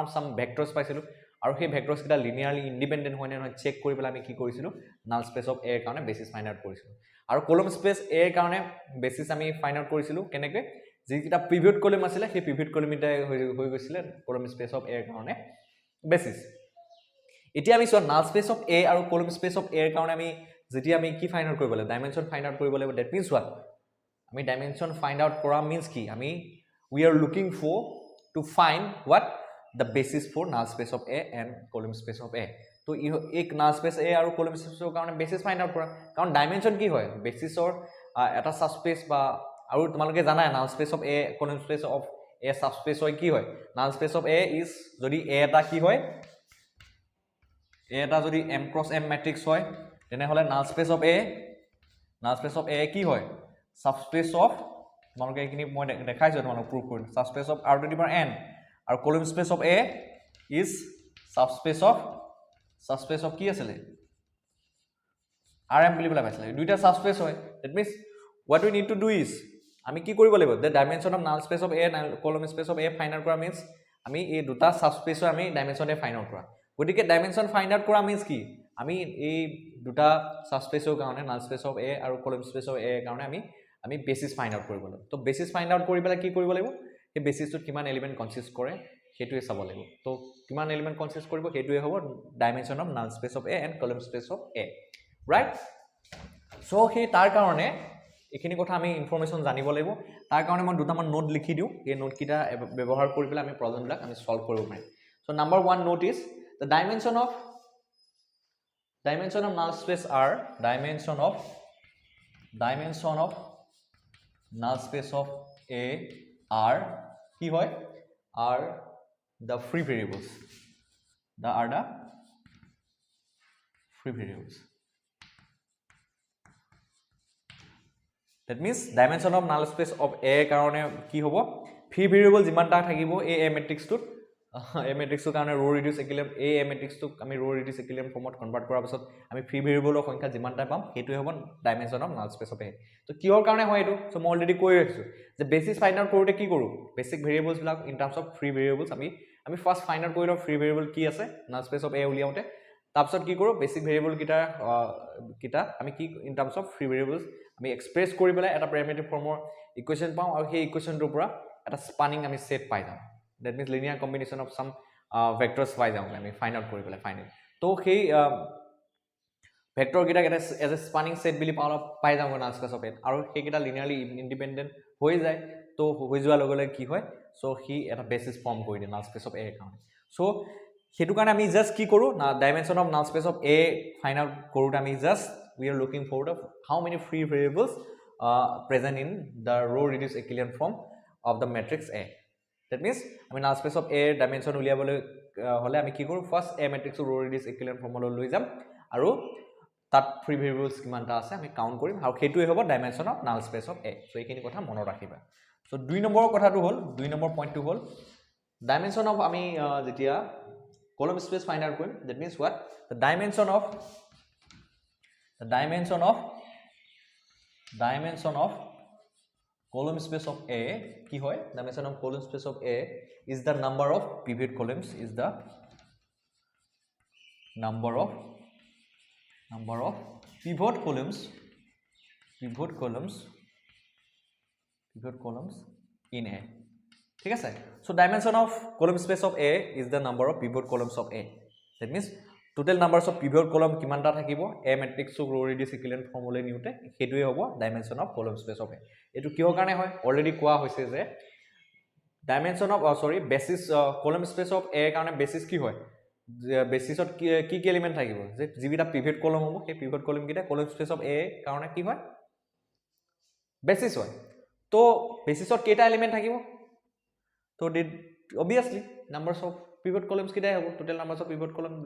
অফ সাম ভেক্টৰছ পাইছিলো। আৰু সেই ভেক্টৰছ কিটা লিনিয়াৰলি ইন্ডিপেন্ডেন্ট হয় নে নহয় চেক কৰি পেলাই আমি কি কৰিছিলো নাল স্পেস অফ এ কাৰণে বেসিস ফাইন্ড আউট কৰিছিলো। আৰু কলম স্পেস এ কাৰণে বেসিস আমি ফাইন্ড আউট কৰিছিলো কেনেকৈ, যিকিটা পিভট কলম আছিল সেই পিভট কলমিটা হৈ গৈছিল কলম স্পেস অফ এ কাৰণে বেসিস। এতিয়া আমি চোৱা নাল স্পেস অফ এ আৰু কলম স্পেস অফ এ কাৰণে আমি যেতিয়া আমি কি ফাইন্ড আউট কৰিব লাগিব ডাইমেনশন ফাইন্ড আউট কৰিব লাগিব, দ্যাট মিন্স হোৱাট আমি ডাইমেনশন ফাইন্ড আউট কৰা মিন্স কি আমি we are looking for to find what the basis for null space of a and column space of a। তো এক null space a আৰু column space ৰ কাৰণে basis find out কৰা, কাৰণ ডাইমেনশন কি হয় বেসিসৰ এটা সাবস্পেস বা আৰু তোমালোকে জানাই null space of a column space of a subspace হয় কি হয়, null space of a is যদি a এটা কি হয় a এটা যদি m cross m matrix হয় তেনেহলে null space of a কি হয় সাবস্পেস অফ, তোমালোকে এইখিনি মই দেখাইছো তোমালোক প্ৰুভ কৰিম, subspace of r to the power n। আৰু কলম space of a is subspace of কি আছিল rm বুলি বলা পাইছিল, দুইটা সাবস্পেস হয়। That means what we need to do is আমি কি কৰিব লাগিব the dimension of null space of a and column space of a find out কৰা মিন্স আমি এই দুটা সাবস্পেসৰ আমি ডাইমেনশনে ফাইন্ড আউট কৰা। গতিকে ডাইমেনশন ফাইন্ড আউট কৰা মিন্স কি আমি এই দুটা সাবস্পেচৰ কাৰণে নাল স্পেচ অফ এ আৰু কলম স্পেচ অফ এ কাৰণে আমি বেচিছ ফাইণ্ড আউট কৰিব লাগিব তো বেচিছ ফাইণ্ড আউট কৰি পেলাই কি কৰিব লাগিব সেই বেচিছটোত কিমান এলিমেণ্ট কনচিষ্ট কৰে সেইটোৱে চাব লাগিব তো কিমান এলিমেণ্ট কনচিষ্ট কৰিব সেইটোৱে হ'ব ডাইমেনশ্যন অফ নাল স্পেচ অফ এ এণ্ড কলম space of A right so' সেই তাৰ কাৰণে এইখিনি কথা আমি ইনফৰমেশ্যন জানিব লাগিব তাৰ কাৰণে মই দুটামান নোট লিখি দিওঁ এই নোটকেইটা ব্যৱহাৰ কৰি পেলাই আমি প্ৰব্লেমবিলাক আমি সলভ কৰিব পাৰিম so' number 1 note is the dimension of null space are dimension of null space of A are কি হয় are the free variables that means dimension of null space of A কাৰণে কি হ'ব free variable যিমানটা থাকিব এই A matrix টোত A matrix ৰ কাৰণে ৰো ৰিডিউস ইকুইলিব্ৰিয়াম A matrix টোক আমি ৰো ৰিডিউস ইকুইলিব্ৰিয়াম ফৰ্মত কনভাৰ্ট কৰাৰ পাছত আমি ফ্ৰী ভেৰিয়েবলৰ সংখ্যা যিমানটা পাম হেতুই হ'ব ডাইমেনশ্যন অফ নাল স্পেচ অফ A তো কিহৰ কাৰণে হয় এটো সো মই অলৰেডি কৈ ৰাখিছো যে বেসিস ফাইন্ড আউট কৰোতে কি কৰো বেসিক ভেৰিয়েবলছ বিলাক in terms of free variables আমি ফাৰ্স্ট ফাইন্ড আউট কৰি লও ফ্ৰী ভেৰিয়েবল কি আছে নাল স্পেচ অফ A উলিয়াওতে তাৰপিছত কি কৰো বেসিক ভেৰিয়েবল কিটা আমি কি in terms of free variables আমি এক্সপ্ৰেছ কৰি পেলাই এটা প্যাৰামিটাৰ ফৰ্মৰ ইকুৱেশ্যন পাওঁ আৰু সেই ইকুৱেশ্যনটোৰ পৰা এটা স্পানিং আমি সেট পাই যাওঁ that means linear combination of some vectors পাই যাওঁ আমি ফাইন্ড আউট কৰি পেলাই ফাইনেল তো সেই ভেক্টৰ কিটা এজ এ স্পানিং সেট বুলি পাই যাওঁ নাল স্পেচ অফ এ আৰু সেই কিটা লিনিয়াৰলি ইন্ডিপেন্ডেন্ট হৈ যায় তো হৈ যোৱা লগে লগে কি হয় সো হি এটা বেসিস ফৰ্ম কৰি দিয়ে নাল স্পেচ অফ এ কাৰণে সো হেতু কাৰণে আমি জাস্ট কি কৰো না ডাইমেনশ্যন অফ নাল space of A find out কৰোতে আমি just we are looking for the how many free variables present in the row reduced equilibrium form of the matrix A that means আমি null space of A dimension উলিয়াবলৈ হলে আমি কি কৰো first A matrix row reduced equilibrium form লৈ যাম আৰু তাত free variables কিমানটা আছে আমি কাউন্ট কৰিম আৰু হেতুই হ'ব dimension of null space of A so এইখিনি কথা মনত ৰাখিবা সো 2 নম্বৰ কথাটো হ'ল 2 নম্বৰ পইণ্টটো হ'ল ডাইমেনশ্যন অফ আমি যেতিয়া কলম স্পেচ ফাইন্ড আউট কৰিম that means what the dimension of column space of A কি হয় dimension of column space of A is the number of pivot columns pivot columns in A ঠিক আছে so dimension of column space of A is the number of pivot columns of A that means total numbers of pivot column কিমানটা থাকিব A matrix ক row reduced equilibrium formula নিউতে হেতুই হ'ব dimension of column space of A এটো কিহৰ কাৰণে হয় already কোৱা হৈছে যে dimension of basis column space of A কাৰণে basis কি হয় বেসিছত কি এলিমেন্ট থাকিব যে যিবিটা পিভট কলম হ'ব সেই পিভট কলম কিটা কলম স্পেচ অফ A কাৰণে কি হয় বেসিস হয় তো বেসিছত কেটা এলিমেন্ট থাকিব তো obviously numbers of pivot columns কিটাই হ'ব total numbers of pivot column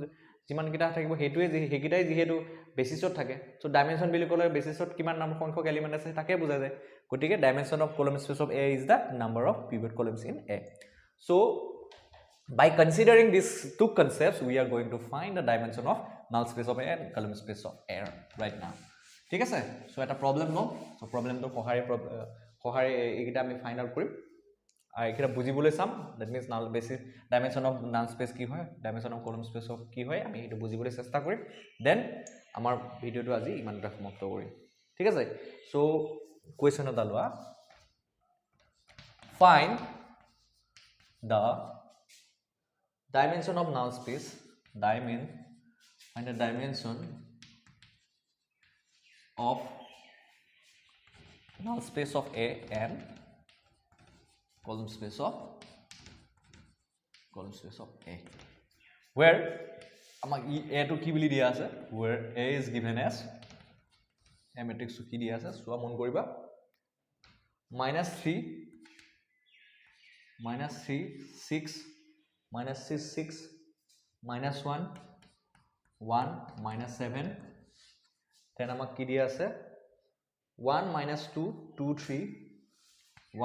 যিমান কিটা থাকিব হেতুই হেকিটাই যেহেতু বেসিছত থাকে সো ডাইমেনশন বুলি ক'লে বেসিছত কিমান নাম সংখ্যক এলিমেন্ট আছে তাকে বুজায় যায় গতিকে dimension of column space of A is the number of pivot columns in A so by considering these two concepts we are going to find the dimension of null space of A and column space of A right now ঠিক আছে so এটা problem লম so প্ৰবলেমটো সহাৰে এইকিটা আমি find out কৰিম আর এখানে বুঝিবলৈ চাম that means null basis dimension of null space কি হয় dimension of column space of কি হয় আমি এটো বুঝিবলৈ চেষ্টা কৰিম দেন আমাৰ ভিডিওটো আজি ইমানটা সমাপ্ত কৰিম ঠিক আছে সো কোৱেশ্চন এটা লোৱা find the dimension of null space find the dimension of null space of A and column space of A where A to কি বুলি দিয়া আছে where A is given as A matrix কি দিয়া আছে so মন কৰিবা -3 6 -1 -7 then আমাক কি দিয়া আছে 1 -2 2 3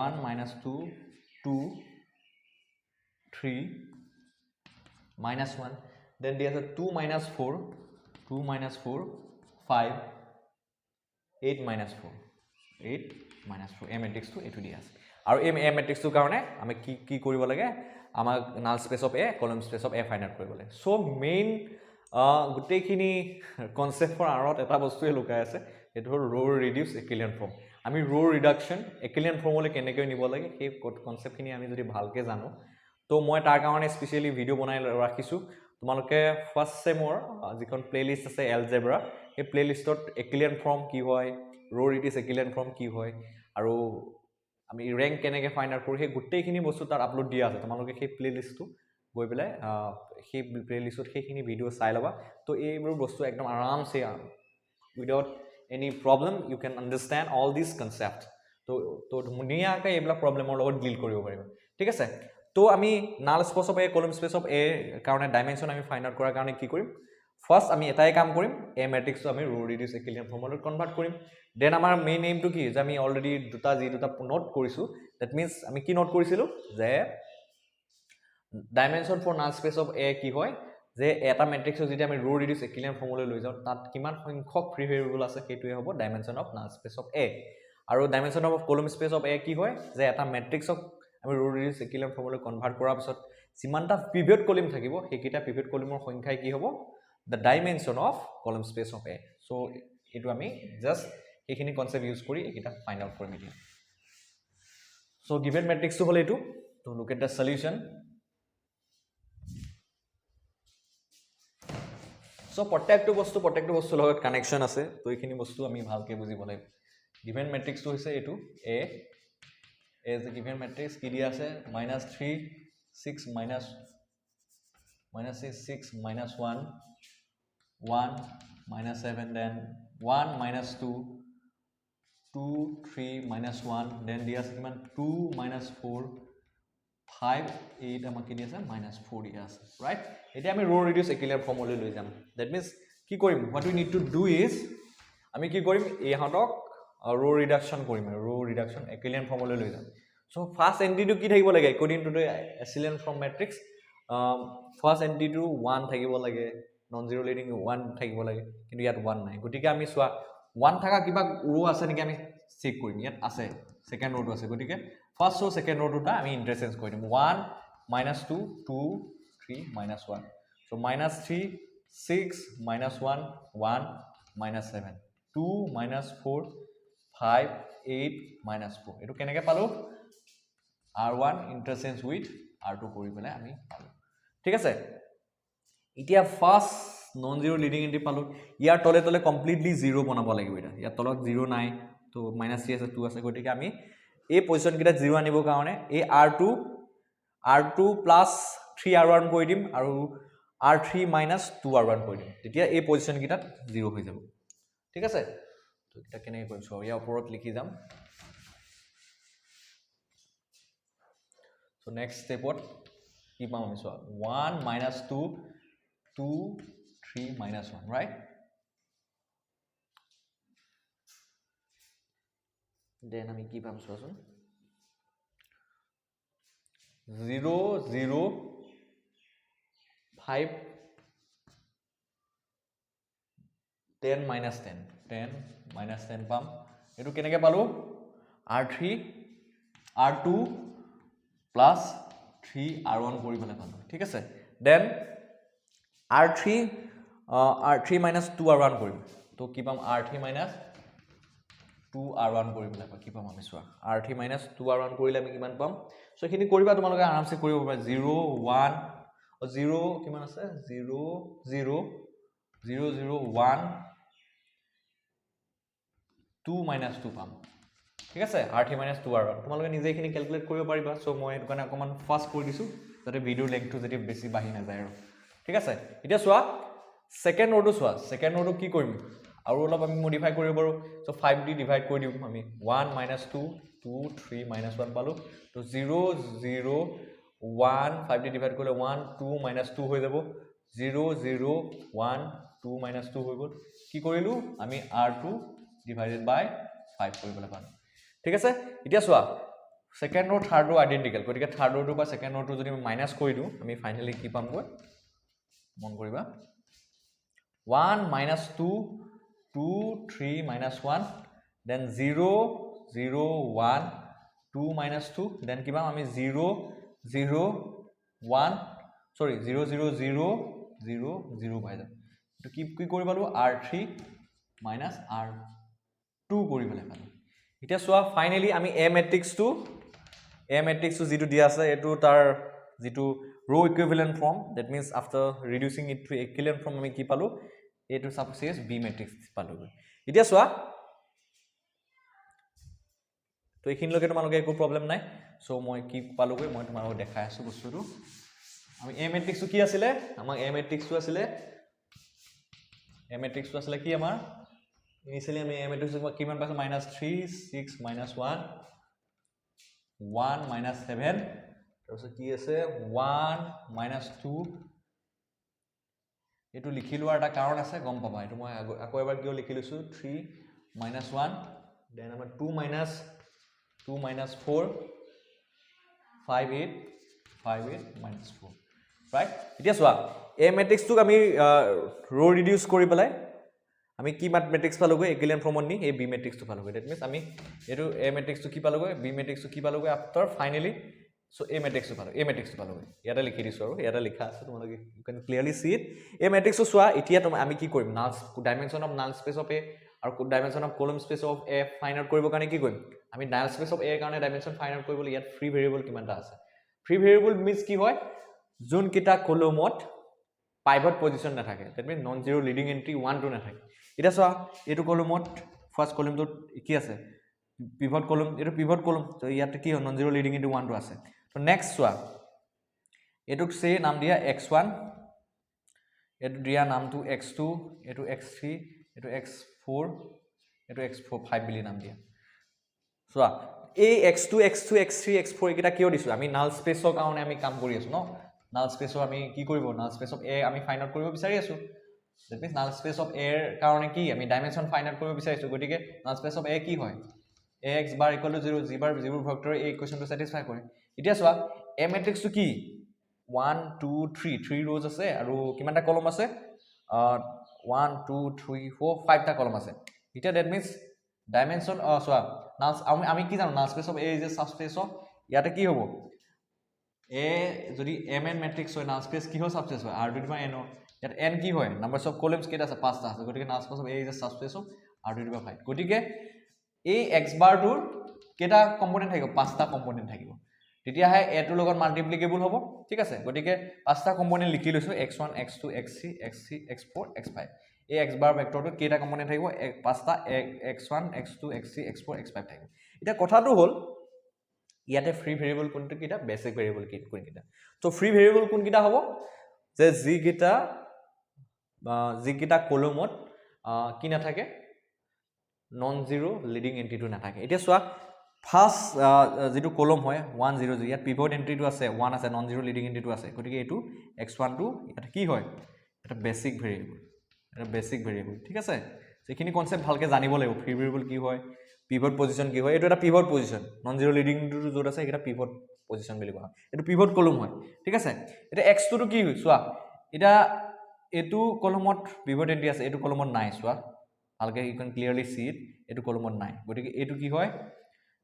1 -2 2 3 -1 then there is 2 -4 5 8 -4 A matrix to A to D আছে আৰু A matrix to কাৰণে আমি কি কৰিব লাগে আমাক null space of A column space of A find out কৰিব লাগে সো মেইন গোটেইখিনি কনচেপ্টৰ আঁৰত এটা বস্তুৱে লুকাই আছে, সেইটো হ'ল ৰ' ৰিডিউচ একিলিয়ান ফৰ্ম। আমি ৰ' ৰিডাকশ্যন একিলিয়ান ফৰ্মলৈ কেনেকৈ নিব লাগে সেই কনচেপ্টখিনি আমি যদি ভালকৈ জানো, তো মই তাৰ কাৰণে স্পেচিয়েলি ভিডিঅ' বনাই ৰাখিছোঁ। তোমালোকে ফাৰ্ষ্ট ছেমৰ যিখন প্লে'লিষ্ট আছে এলজেব্ৰা, সেই প্লে'লিষ্টত একিলিয়ান ফৰ্ম কি হয়, ৰ' ৰিডিউচ একিলিয়ান ফৰ্ম কি হয়, আৰু আমি ৰেংক কেনেকৈ ফাইণ্ড আউট কৰোঁ, সেই গোটেইখিনি বস্তু তাত আপলোড দিয়া আছে। তোমালোকে সেই প্লে'লিষ্টটো গৈ পেলাই সেই প্লে'লিষ্টত সেইখিনি ভিডিঅ' চাই ল'বা। তো এইবোৰ বস্তু একদম আৰামছে without any problem you can understand all this concept. তো ধুনীয়াকৈ এইবিলাক প্ৰব্লেমৰ লগত ডিল কৰিব পাৰিবা, ঠিক আছে। তো আমি নাল স্পেচ অফ এ কলম স্পেচ অফ এ কাৰণে ডাইমেনশ্যন আমি ফাইণ্ড আউট কৰাৰ কাৰণে কি কৰিম, ফাৰ্ষ্ট আমি এটাই কাম কৰিম, এ মেট্ৰিক্সটো আমি ৰ' ৰিডিউচ একিলিয়ান ফৰ্মলৈ কনভাৰ্ট কৰিম। দেন আমাৰ মেইন এইমটো কি, যে আমি অলৰেডি দুটা নোট কৰিছোঁ, ডেট মিনছ আমি কি নোট কৰিছিলোঁ, যে ডাইমেনশ্যন ফৰ নাল স্পেচ অফ এ কি হয়, যে এটা মেট্ৰিক্সক যেতিয়া আমি ৰ' ৰিডিউচ একিলিয়ান ফৰ্মলৈ লৈ যাওঁ, তাত কিমান সংখ্যক ফ্ৰী ভেৰিয়েবল আছে সেইটোৱে হ'ব ডাইমেনশ্যন অফ নাল স্পেচ অফ এ। আৰু ডাইমেনশ্যন অফ কলম স্পেচ অফ এ কি হয়, যে এটা মেট্ৰিক্সক আমি ৰ' ৰিডিউচ একিলিয়ান ফৰ্মলৈ কনভাৰ্ট কৰাৰ পিছত যিমানটা পিভট কলিম থাকিব, সেইকেইটা পিভট কলিমৰ সংখ্যাই কি হ'ব, দ্য ডাইমেনশ্যন অফ কলম স্পেচ অফ এ। চ' এইটো আমি জাষ্ট সেইখিনি কনচেপ্ট ইউজ কৰি এইকেইটা ফাইণ্ড আউট কৰিম এতিয়া। চ' গিভেন মেট্ৰিক্সটো হ'ল এইটো। ত' লুক এট দ্য সলিউশ্যন। চ' প্ৰত্যেকটো বস্তুৰ লগত কানেকশ্যন আছে, তো এইখিনি বস্তু আমি ভালকৈ বুজিব লাগিব। গিভেন মেট্ৰিক্সটো হৈছে এইটো এ ইজ দ্য গিভেন মেট্ৰিক্স, কি দিয়া আছে, -3 6 -6 -1 1 -7, দেন 1 -2 2 3 -1, দেন দিয়া আছে কিমান 2 -4 5 8, আমাক কি দিয়া আছে -4 দিয়া আছে, ৰাইট। এতিয়া আমি ৰ' ৰিডিউচ একিলিয়ান ফৰ্মলৈ লৈ যাম। ডেট মিনছ কি কৰিম, what we need to do is, আমি কি কৰিম, ইহঁতক ৰ' ৰিডাকশ্যন কৰিম, ৰ' ৰিডাকশ্যন একিলিয়ান ফৰ্মলৈ লৈ যাম। চ' ফাৰ্ষ্ট এণ্ট্ৰিটো কি থাকিব লাগে, according to the echelon form matrix, first এণ্ট্ৰিটো 1 থাকিব লাগে, নন জিৰ' লিডিং 1 থাকিব লাগে, কিন্তু ইয়াত 1 নাই। গতিকে আমি চোৱা 1 থকা কিবা ৰ' আছে নেকি আমি চেক কৰিম, ইয়াত আছে, ছেকেণ্ড ৰ'টো আছে। গতিকে ফাৰ্ষ্ট ৰ' ছেকেণ্ড ৰ' দুটা আমি ইণ্টাৰচেঞ্জ কৰি দিম, 1 -2 2 3 -1, চ' -3 6 -1 1 -7 2 -4 5 8 -4, এইটো কেনেকৈ পালোঁ, R1 ইণ্টাৰচেঞ্জ উইথ R2 কৰি পেলাই আমি পালোঁ, ঠিক আছে। এতিয়া first non zero' leading entry পালোঁ, ইয়াৰ তলে তলে কমপ্লিটলি জিৰ' বনাব লাগিব। এতিয়া ইয়াৰ তলত জিৰ' নাই, তো -3 আছে 2 আছে, গতিকে আমি এই পজিশ্যনকেইটাত জিৰ' আনিবৰ কাৰণে এই R2 প্লাছ 3R1 কৰি দিম, আৰু R3 - 2R1 কৰি দিম, তেতিয়া এই পজিশ্যনকেইটাত জিৰ' হৈ যাব, ঠিক আছে। তো এতিয়া কেনেকৈ কৰিম চোৱা, ইয়াৰ ওপৰত লিখি যাম। চ' নেক্সট ষ্টেপত কি পাম আমি চোৱা, 1 -2 2 3 -1, ৰাইট। দেন আমি কি পাম চোৱাচোন, 0 0 5 10 -10 10 -10 পাম। এইটো কেনেকৈ পালোঁ, R2 প্লাছ 3R1 কৰি পেলাই পালোঁ, ঠিক আছে। দেন R3 -2R1 কৰিম, তো কি পাম, R3 - 2R1 কৰি পেলাই কি পাম আমি চোৱা, R3 - 2R1 কৰিলে আমি কিমান পাম। চ' এইখিনি কৰিবা, তোমালোকে আৰামছে কৰিব পাৰিবা। 0 1 0 কিমান আছে, 0 0 0 0 1 2 -2 পাম, ঠিক আছে। R3 - 2R1 তোমালোকে নিজে এইখিনি কেলকুলেট কৰিব পাৰিবা। চ' মই সেইটো কাৰণে অকণমান ফাষ্ট কৰি দিছোঁ, যাতে ভিডিঅ'ৰ লেংথটো যাতে বেছি বাঢ়ি নাযায় আৰু, ঠিক আছে। এতিয়া চোৱা ছেকেণ্ড ৰ'টো চোৱা, ছেকেণ্ড ৰ'টো কি কৰিম, আৰু অলপ আমি মডিফাই কৰিব পাৰোঁ। চ' 5 দি ডিভাইড কৰি দিম আমি, 1 -2 2 3 -1 পালোঁ। তো 0 0 1 5 দি ডিভাইড কৰিলে 1 2 -2 হৈ যাব, 0 0 1 2 -2 হৈ গ'ল। কি কৰিলোঁ আমি, R2 ডিভাইডেড বাই 5 কৰিবলৈ পালোঁ, ঠিক আছে। এতিয়া চোৱা ছেকেণ্ড ৰ' থাৰ্ড ৰ' আইডেণ্টিকেল, গতিকে থাৰ্ড ৰ'টো বা ছেকেণ্ড ৰ'টো যদি আমি মাইনাছ কৰি দিওঁ, আমি ফাইনেলি কি পামগৈ, মন কৰিবা, 1 -2 2 3 -1, দেন 0 0 1 2 -2, দেন কি পাম আমি 0 0 1 0 0 0 0 0 পাই যাম। এটো কি কৰি পালো r3 minus r2 কৰি পেলাই পালো এতিয়া সোয়া ফাইনালি আমি a matrix টো যেটো দিয়া আছে এটো তাৰ যেটো row equivalent form that means after reducing it to equivalent form আমি কি পালো এটো সাপোজ b matrix পালো এতিয়া সোয়া তো এইখিনি লগে তোমালোকে একো প্ৰবলেম নাই সো মই কি পালোগৈ মই তোমালোকক দেখাই আছো বস্তুটো আমি a matrix কি আছিল আমাৰ a matrix আছিল কি আমাৰ ইনিশিয়ালি আমি a matrix কিমান পাইছো -3 6 -1 1 -7 তাৰপিছত কি আছে 1 -2 এটো লিখি লোৱাৰ এটা কাৰণ আছে গম পাবা এটো মই আকৌ এবাৰ কিয় লিখি লৈছো 3 -1 then আমাৰ 2 minus 4 5 8 minus 4 right এতিয়া সোয়া a matrix টোক আমি रो ৰিডিউস কৰি পেলাই আমি কি matrix পালোগৈ ইকুইভ্যালেন্ট ফৰ্মত নি এই b matrix টো পালোগৈ that means আমি এটো a matrix টো কি পালোগৈ b matrix টো কি পালোগৈ after finally so a matrix টো পালোগৈ ইয়াতে লিখি দিছো আৰু ইয়াতে লিখা আছে তোমালোকে you can clearly see it a matrix টো সোয়া এতিয়া আমি কি কৰিম null dimension of null space of a আৰু dimension of column space of a find out কৰিব কাৰণে কি কৰিম আমি null space of a কাৰণে dimension find out কৰিবলৈ ইয়াত free variable কিমানটা আছে free variable means কি হয় যোন কিটা কলমত pivot position না থাকে that means non zero leading entry 1 2 না থাকে এটা সোয়া এটো কলমত ফার্স্ট কলমটো কি আছে পিভট কলম এটো পিভট কলম তো ইয়াতে কি হয় non zero leading entry 1 2 আছে তো নেক্সট সোয়া এটোক সে নাম দিয়া x1 এটো দিয়া নামটো x2 এটো x3 এটো x4 এটো x4 5 বুলি নাম দিয়া সোয়া এই x2 x2 x3 x4 এটা কিয় দিছো আমি নাল স্পেসৰ কাৰণে আমি কাম কৰি আছো ন নাল স্পেসৰ আমি কি কৰিব নাল স্পেস অফ a আমি ফাইন্ড আউট কৰিব বিচাৰি আছো that means null space of a এৰ কাৰণে কি আমি ডাইমেনশন ফাইন্ড আউট কৰিব বিচাৰিছো গটিকে null space of a কি হয় ax bar equal to 0 g bar 0 vector এই ইকুৱেশনটো স্যাটিসফাই কৰে এতিয়া সোয়া a matrix টো কি 1 2 3 rows আছে আৰু কিমানটা কলম আছে 1 2 3 4 5 টা কলম আছে এটা that means dimension সোয়া আমি কি জানো null space of a is a subspace of ইয়াতে কি হ'ব a যদি mn matrix হয় null space কি হয় subspace হয় r to the power n ইয়াত n কি হয় নাম্বাৰস অফ কলামস কেটা আছে 5টা আছে গটিকে null space of a is a subspace of r to the power 5 গটিকে এই x bar টোৰ কেটা কম্পোনেন্ট থাকিব 5টা কম্পোনেন্ট থাকিব তেতিয়া হয় a টোৰ লগত মাল্টিপ্লিকেবল হ'ব ঠিক আছে গটিকে 5টা কম্পোনেন্ট লিখি লৈছো x1 x2 x3 x3 x4 x5 এই x bar ভেক্টৰটো কেটা কম্পোনেন্ট থাকিব 5টা x1 x2 x3 x4 x5 থাকিব এটা কথাটো হ'ল ইয়াতে ফ্ৰী ভেৰিয়েবল কোনটো কিটা বেসিক ভেৰিয়েবল কোন কিটা তো ফ্ৰী ভেৰিয়েবল কোন কিটা হ'ব যে যি কিটা কলমত কি না থাকে নন জিৰো লিডিং এন্ট্ৰিটো না থাকে এতিয়া সোয়া ফাৰ্স্ট যেটো কলম হয় 1 0 0 ইয়াত পিভট এন্ট্ৰিটো আছে 1 আছে নন জিৰো লিডিং এন্ট্ৰিটো আছে গতিকে এটো x1 টো এটা কি হয় এটা বেসিক ভেৰিয়েবল ঠিক আছে এইখিনি কনসেপ্ট ভালকে জানিব লাগিব ফ্ৰী ভেৰিয়েবল কি হয় পিভট পজিশন কি হয় এটো এটা pivot position non zero leading এন্ট্ৰিটো যত আছে এটা পিভট পজিশন বুলি কোৱা এটো পিভট কলম হয় ঠিক আছে এটা x2 টো কি হয় সোয়া এটা এটো কলমত পিভট এন্ট্ৰি আছে এটো কলমত নাই সোয়া ভালকে you can clearly see it এটো কলমত নাই গতিকে এটো কি হয়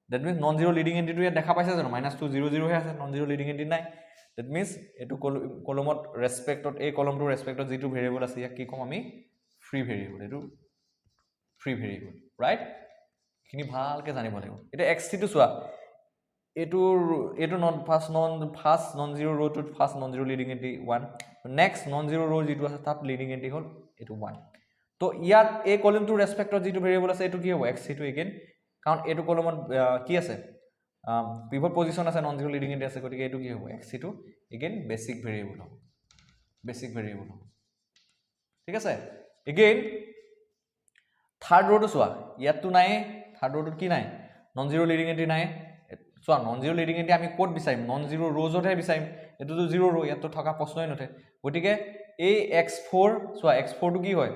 that means non zero leading entry টো ইয়াত দেখা পাইছা জানো -2 0 0 হৈ আছে non zero leading entry নাই that means এটো কলমত ৰেসপেক্টত এই কলমটো ৰেসপেক্টত যেটো ভেৰিয়েবল আছে ইয়াক কি কম আমি ফ্ৰী ভেৰিয়েবল এটো ফ্ৰী ভেৰিয়েবল ৰাইট খিনি ভালকে জানিব লাগিব এটা x3 টো সোয়া এটো first non zero row to first non zero leading entry 1 next non zero row যেটো আছে তাত লিডিং এন্ট্ৰি হল এটো 1 তো ইয়াত এই কলমটো ৰেসপেক্টত যেটো ভেৰিয়েবল আছে এটো কি হ'ব x3 টো এগেইন কাৰণ এটো কলমত কি আছে পিভট পজিশন আছে নন জিৰো লিডিং এন্ট্ৰি আছে গতিকে এটো কি হ'ব x3 টো এগেইন বেসিক ভেৰিয়েবল হ'ব ঠিক আছে এগেইন থাৰ্ড ৰোটো সোয়া ইয়াতটো নাই থাৰ্ড ৰোটোত কি নাই নন জিৰো লিডিং এন্ট্ৰি নাই সোয়া নন জিৰো লিডিং এন্ট্ৰি আমি কোড বিচাৰিম নন জিৰো ৰোজতহে বিচাৰিম এটোটো জিৰো ৰো ইয়াতো থকা প্ৰশ্নই নথে গতিকে এই x4 সোয়া x4 টো কি হয়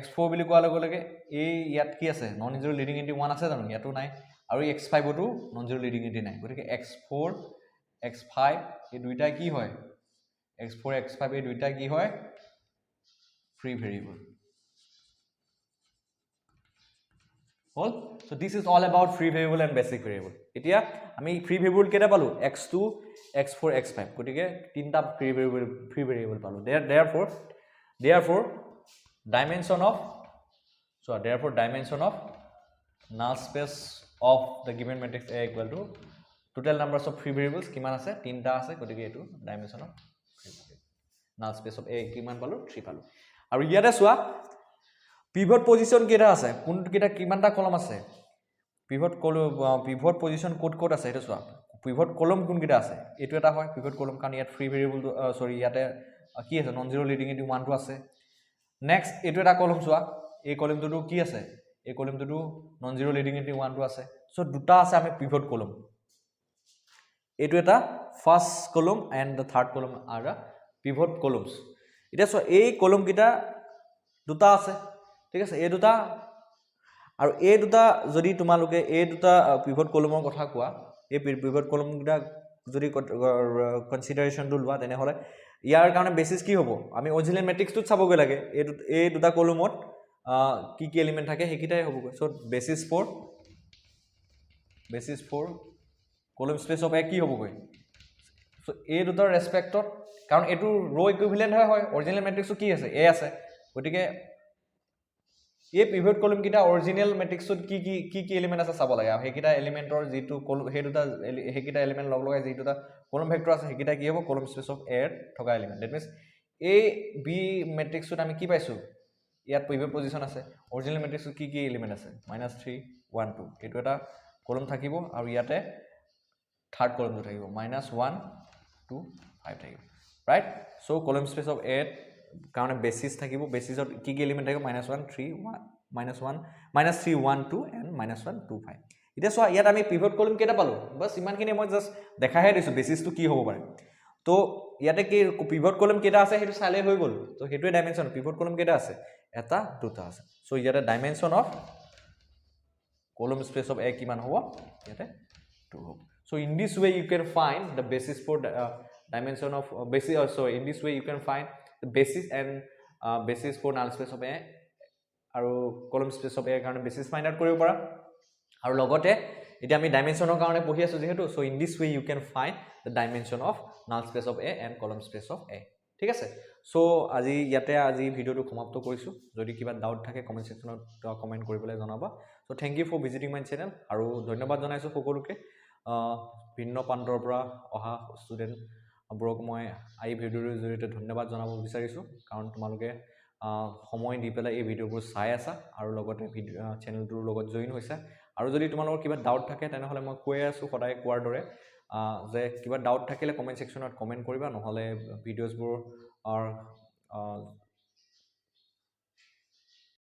x4 বুলি কোৱা লগে লগে এই ইয়াত কি আছে নন জিৰো লিডিং এন্ট্ৰি 1 আছে জানো ইয়াতো নাই আৰু x5 টো নন জিৰো লিডিং এন্ট্ৰি নাই গতিকে x4 x5 এই দুইটা কি হয় x4 x5 এই দুইটা কি হয় free variable hall so this is all about free variable and basic variable এতিয়া আমি free variable কেটা পালো x2 x4 x5 গটিকে তিনটা free variable পালো therefore dimension of, so therefore dimension of null space of the given matrix A equal to total numbers of free variables কিমান আছে তিনটা আছে গতিকে এটো dimension of null space of A কিমান পালো 3 পালো আৰু ইয়াতে চোৱা পিভট পজিশন কেটা আছে কোন কেটা কিমানটা কলম আছে পিভট পজিশন কোড আছে এটা চোৱা পিভট কলম কোন কেটা আছে এটো এটা হয় পিভট কলম কাৰণ ইয়াত ফ্ৰী ভেৰিয়েবল সৰি ইয়াতে কি আছে নন জিৰো লিডিং ইনটু 1 টো আছে নেক্সট এটো এটা কলম চোৱা এই কলমটো কি আছে এই কলমটো নন জিৰো লিডিং ইনটু 1 টো আছে সো দুটা আছে আমি পিভট কলম এটো এটা ফার্স্ট কলম এন্ড দ্য থার্ড কলম আর দ্য পিভট কলমস এটা সো এই কলম কিটা দুটা আছে ঠিক আছে এই দুটা আৰু এই দুটা যদি তোমালোকে এই দুটা পিভট কলমৰ কথা কোৱা এই পিভট কলম কিটা যদি কনসিডাৰেশনটো লোৱা তেনে হলে ইয়াৰ কাৰণে বেসিস কি হ'ব আমি অৰিজিনাল ম্যাট্ৰিক্সটো চাবগৈ লাগে এই দুটা কলমত কি কি এলিমেন্ট থাকে হেকিটাই হ'ব সো বেসিস ফৰ কলম স্পেস অফ A কি হ'বগৈ সো এই দুটাৰ ৰেসপেক্টত কাৰণ এটো ৰো ইকুইভ্যালেন্ট হয় অৰিজিনাল ম্যাট্ৰিক্সটো কি আছে A আছে গতিকে এই পিভট কলম কিটা অৰিজিনাল ম্যাট্ৰিক্সত কি এলিমেন্ট আছে চাব লাগে হেকিটা এলিমেন্টৰ যেটো হে দুটা হেকিটা এলিমেন্ট লগ লগাই যেটো কলম ভেক্টৰ আছে হেকিটা কি হ'ব কলম স্পেস অফ A থকা element that means A B ম্যাট্ৰিক্সত আমি কি পাইছো ইয়াত পিভট পজিশন আছে অৰিজিনাল ম্যাট্ৰিক্সত কি এলিমেন্ট আছে -3 1 2 এটো এটা কলম থাকিব আৰু ইয়াতে থাৰ্ড কলমটো থাকিব -1 2 5 থাকিব ৰাইট সো কলম স্পেস অফ A কাৰণে বেসিস থাকিব বেসিসত কি এলিমেন্ট থাকিব -1 3 1 -3 1 2 and -1 2 5 এটা সো ইয়াত আমি পিভট কলম কেটা পালো বস ইমানখিনি মই জাস্ট দেখাহে দিছো বেসিসটো কি হ'ব পাৰে তো ইয়াতে কি পিভট কলম কেটা আছে হেতু চালে হৈ গল তো হেতুৱে ডাইমেনশন পিভট কলম কেটা আছে এটা দুটা আছে সো ইয়াতে ডাইমেনশন অফ কলম স্পেস অফ A কিমান হ'ব ইয়াতে 2 হ'ব so in this way you can find the basis for the dimension of basis also in this way you can find the basis and basis for null space of A আৰু কলম space of A কাৰণে basis find out কৰিব পাৰা আৰু লগতে এটা আমি ডাইমেনশনৰ কাৰণে পঢ়ি আছো যেহেতু so in this way you can find the dimension of null space of A and column space of A ঠিক আছে so আজি ভিডিওটো সমাপ্ত কৰিছো যদি কিবা ডাউট থাকে কমেন্ট সেকশনত কমেন্ট কৰিবলৈ জনাবা so thank you for visiting my channel আৰু ধন্যবাদ জনাইছো সকলোকে ভিন্ন প্ৰান্তৰ পৰা অহা ষ্টুডেন্ট ব্ৰক মই এই ভিডিওৰ জৰিয়তে ধন্যবাদ জনাব বিচাৰিছো কাৰণ তোমালোকে সময় দি পেলাই এই ভিডিওবোৰ চাই আছা আৰু লগতে চেনেলটোৰ লগত জয়েন হৈছে আৰু যদি তোমালোকৰ কিবা ডাউট থাকে তেনে হলে মই কৈ আছো সদায় কোৱাৰ দৰে যে কিবা ডাউট থাকিলে কমেন্ট সেকশনত কমেন্ট কৰিবা নহলে ভিডিওছবোৰ